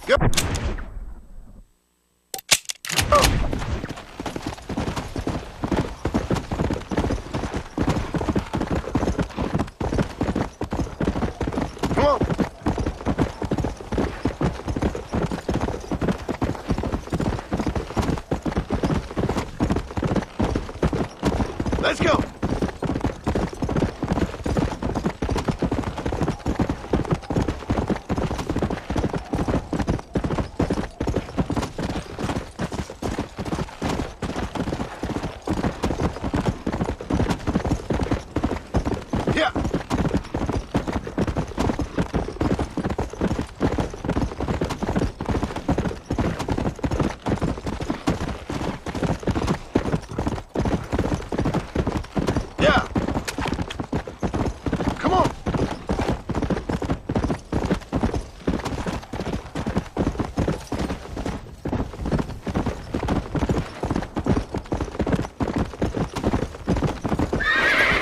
Go! Come on! Let's go! Yeah! Yeah! Come on!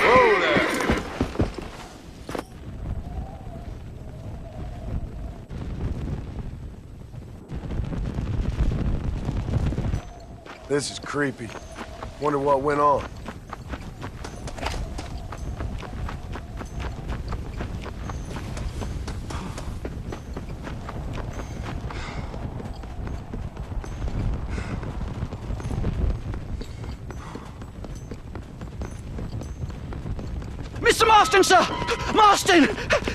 Whoa there! This is creepy. Wonder what went on. Mr. Marston, sir! Marston!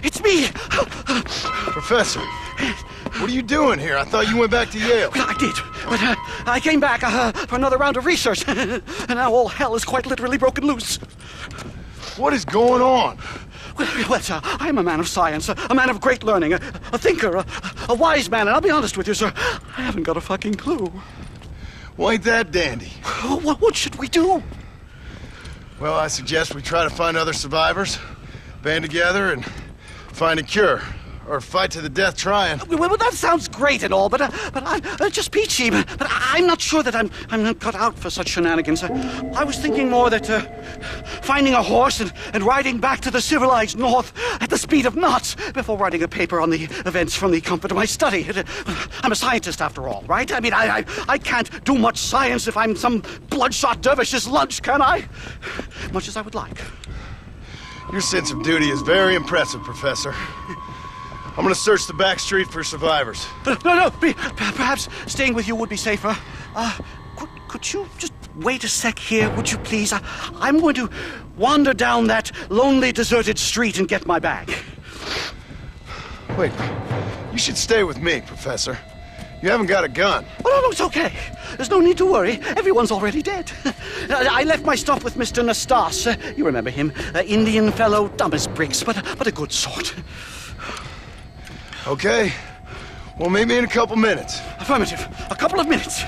It's me! Professor, what are you doing here? I thought you went back to Yale. Well, I did, but I came back for another round of research, and now all hell is quite literally broken loose. What is going on? Well, sir, I am a man of science, a man of great learning, a thinker, a wise man, and I'll be honest with you, sir, I haven't got a fucking clue. Well, ain't that dandy? What should we do? Well, I suggest we try to find other survivors, band together, and find a cure. Or fight to the death trying. Well, that sounds great and all, but I'm just peachy. But I'm not sure that I'm not cut out for such shenanigans. I was thinking more that finding a horse and riding back to the civilized north at the speed of knots before writing a paper on the events from the comfort of my study. I'm a scientist after all, right? I mean, I can't do much science if I'm some bloodshot dervish's lunch, can I? Much as I would like. Your sense of duty is very impressive, Professor. I'm gonna search the back street for survivors. No, perhaps staying with you would be safer. Could you just wait a sec here, would you please? I'm going to wander down that lonely, deserted street and get my bag. Wait, you should stay with me, Professor. You haven't got a gun. Oh, no, it's okay. There's no need to worry. Everyone's already dead. I left my stuff with Mr. Nastas. You remember him. Indian fellow, dumb as bricks, but a good sort. Okay. Well, meet me in a couple minutes. Affirmative. A couple of minutes.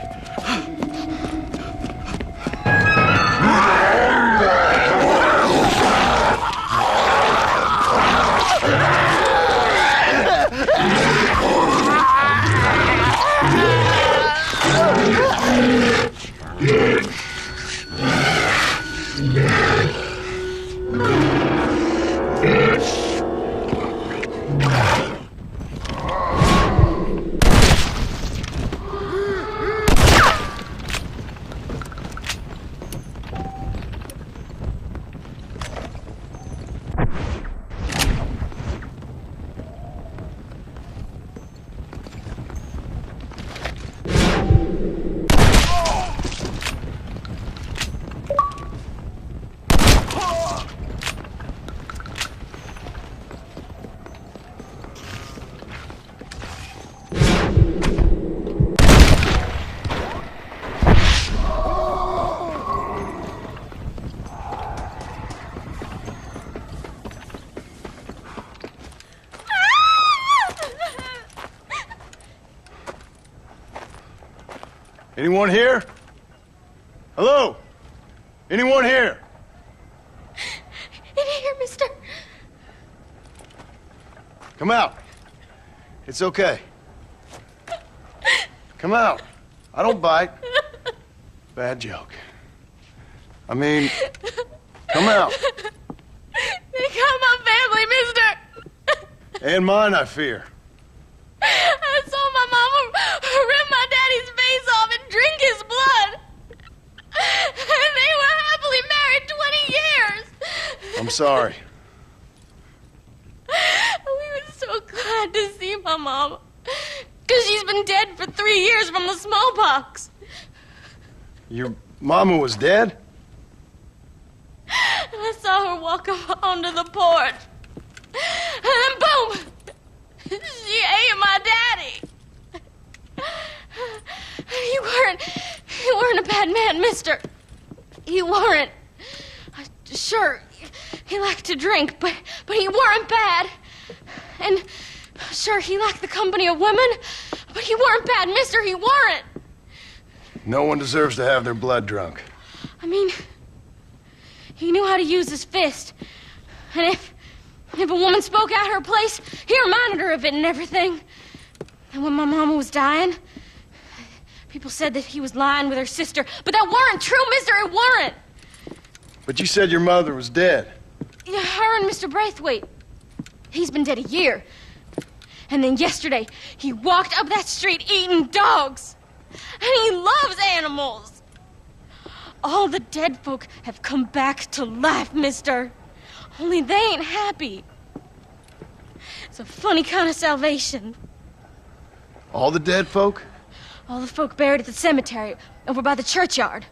Anyone here? Hello? Anyone here? In here, mister. Come out. It's okay. Come out. I don't bite. Bad joke. I mean, come out. They got my family, mister. And mine, I fear. I saw my mama I'm sorry. We were so glad to see my mama. Because she's been dead for 3 years from the smallpox. Your mama was dead? And I saw her walk up onto the porch. And then boom! She ate my daddy. You weren't a bad man, mister. You weren't. Sure, he liked to drink, but he weren't bad. And sure, he liked the company of women, but he weren't bad, mister, he weren't. No one deserves to have their blood drunk. I mean, he knew how to use his fist. And if a woman spoke out her place, he reminded her of it and everything. And when my mama was dying, people said that he was lying with her sister, but that weren't true, mister, it weren't. But you said your mother was dead. Yeah, her and Mr. Braithwaite. He's been dead a year. And then yesterday, he walked up that street eating dogs. And he loves animals. All the dead folk have come back to life, mister. Only they ain't happy. It's a funny kind of salvation. All the dead folk? All the folk buried at the cemetery over by the churchyard.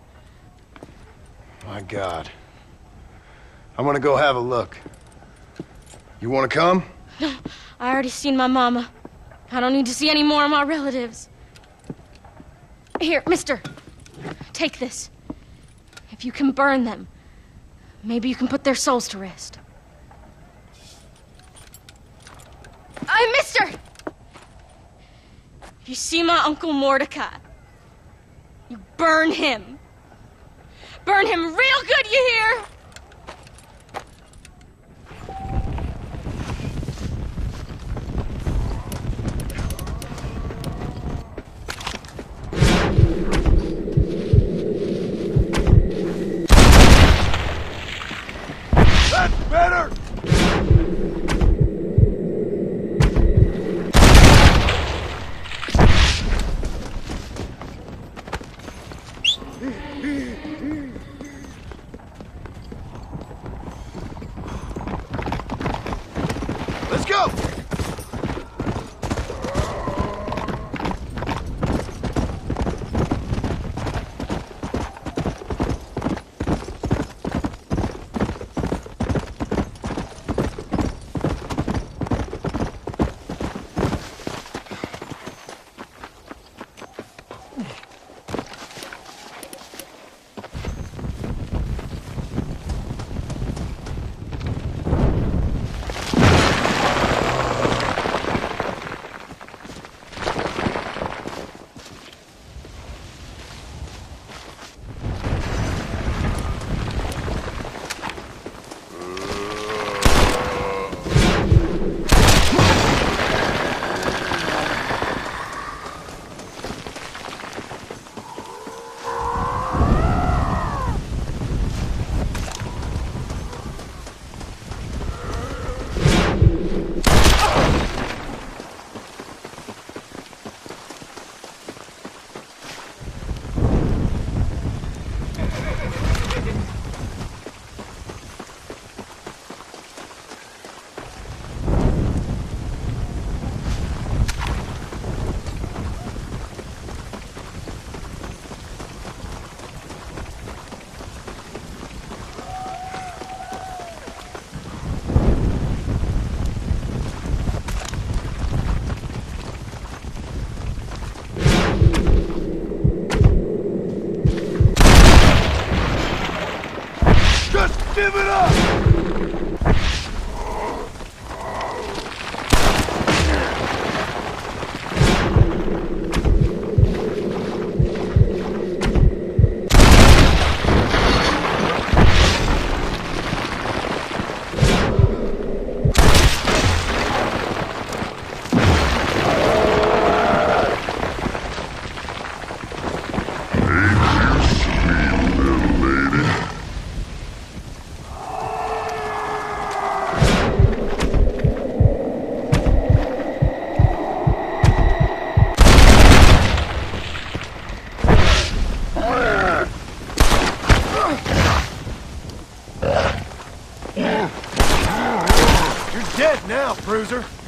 My God. I'm gonna go have a look. You wanna come? No, I already seen my mama. I don't need to see any more of my relatives. Here, mister, take this. If you can burn them, maybe you can put their souls to rest. Mister! If you see my Uncle Mordecai, you burn him. Burn him real good, you hear? That's better! Let's go! out, bruiser.